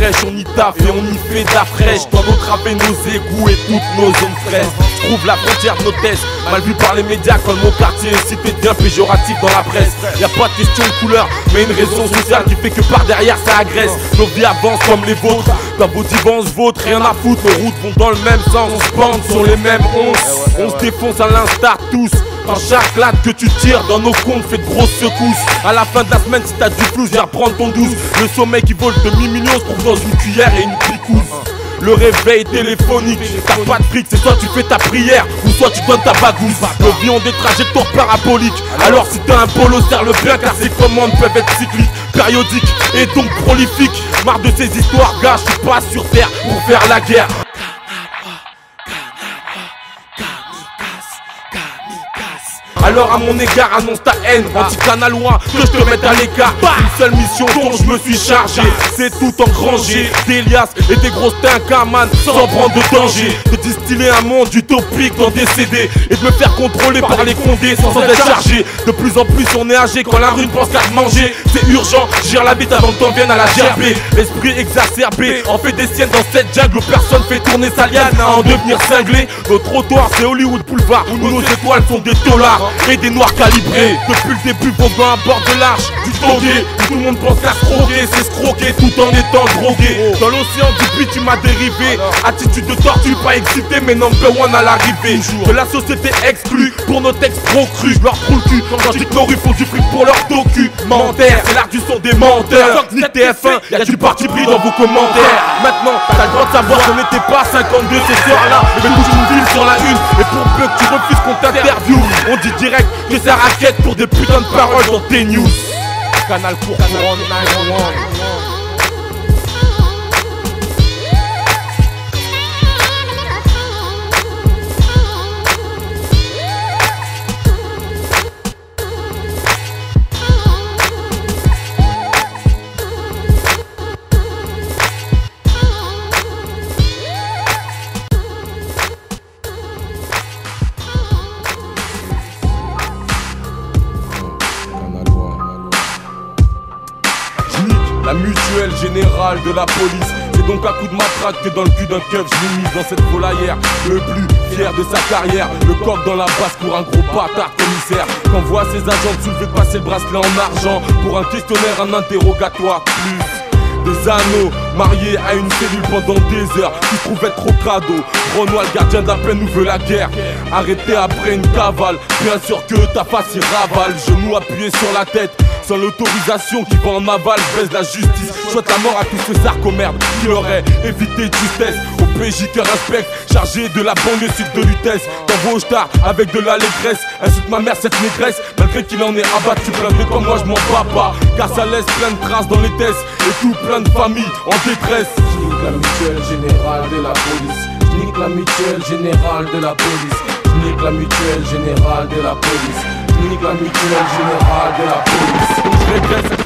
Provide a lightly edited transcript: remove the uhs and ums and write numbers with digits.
fraîche, on y taffe et on y fait de la fraîche. Dans nos travées, nos égouts et toutes nos zones fraîches. Trouve la frontière de nos tests, mal vu par les médias quand mon quartier est cité bien péjoratif dans la presse. Y'a pas de question de couleur, mais une raison sociale qui fait que par derrière ça agresse. Nos vies avancent comme les vôtres, dans vos divans se vôtres, rien à foutre. Nos routes vont dans le même sens, on se bande sur les mêmes onces. On se défonce à l'instar tous. Dans chaque latte que tu tires dans nos comptes fait de grosses secousses. À la fin de la semaine si t'as du flou, viens prendre ton douce. Le sommeil qui vole demi-million se trouve dans une cuillère et une picouse. Le réveil téléphonique, t'as pas de fric, c'est soit tu fais ta prière ou soit tu donnes ta bagousse. Nos vies ont des trajectoires paraboliques. Alors si t'as un polo, serre-le bien car ces commandes peuvent être cycliques, périodiques et donc prolifiques. Marre de ces histoires, gars, je suis pas sur terre pour faire la guerre. Alors à mon égard annonce ta haine, anti-canalois, que je te mette à l'écart. Une seule mission dont je me suis chargé, c'est tout engranger. Des liasses et des grosses tincaman sans prendre de danger. De distiller un monde utopique dans des CD et de me faire contrôler par les condés sans en être chargé. De plus en plus on est âgé quand la rue ne pense qu'à te manger. C'est urgent, gère la bite avant que t'en viennes à la gerber. L'esprit exacerbé en fait des siennes dans cette jungle où personne fait tourner sa liane à en devenir cinglé. Nos trottoirs c'est Hollywood Boulevard où nos étoiles sont des dollars et des noirs calibrés. Depuis le début voguant à bord de l'arche du Togué, où tout le monde pense qu'à se croquer, c'est se croquer tout en étant drogué. Dans l'océan du beat tu m'as dérivé, attitude de tortue pas excité mais number one à l'arrivée. De la société exclue pour nos textes trop crus. Je leur trouve le cul quand je dis que nos rues font du fric pour leur documentaire. C'est l'art du son des menteurs. Ni TF1, y'a du parti pris dans vos commentaires. Maintenant t'as le droit de savoir qu'on n'était pas 52 ces soirs-là, mais toute une ville sur la une. Et pour peu que tu refuses qu'on t'interviewe, on dit direct que ça raquette pour des putains de paroles dans tes news. Canal Courcouronne 911. La mutuelle générale de la police. C'est donc à coup de matraque que dans le cul d'un keuf je l'ai mis dans cette volaillère. Le plus fier de sa carrière, le coq dans la basse pour un gros bâtard commissaire. Quand voit ses agents soulever de passer le bracelet en argent pour un questionnaire, un interrogatoire plus. Des anneaux, mariés à une cellule pendant des heures, qui se trouvait trop crado. Renoir, le gardien de la plaine, nous veut la guerre. Arrêté après une cavale, bien sûr que ta face y ravale. Genoux appuyés sur la tête, sans l'autorisation qui va en aval, baisse la justice. Souhaite la mort à tous ces arcommerdes qui auraient évité de justesse. Au PJ que respecte, chargé de la banlieue sud de Lutèce. Dans vos stars avec de l'allégresse, insulte ma mère cette négresse, malgré qu'il en ait abattu plein de comme moi je m'en bats pas. Car ça laisse plein de traces dans les tests et tout plein de familles en détresse. Je nique la mutuelle générale de la police. Je nique la mutuelle générale de la police. Je nique la mutuelle générale de la police. Je nique la mutuelle générale de la police. Je regrette cette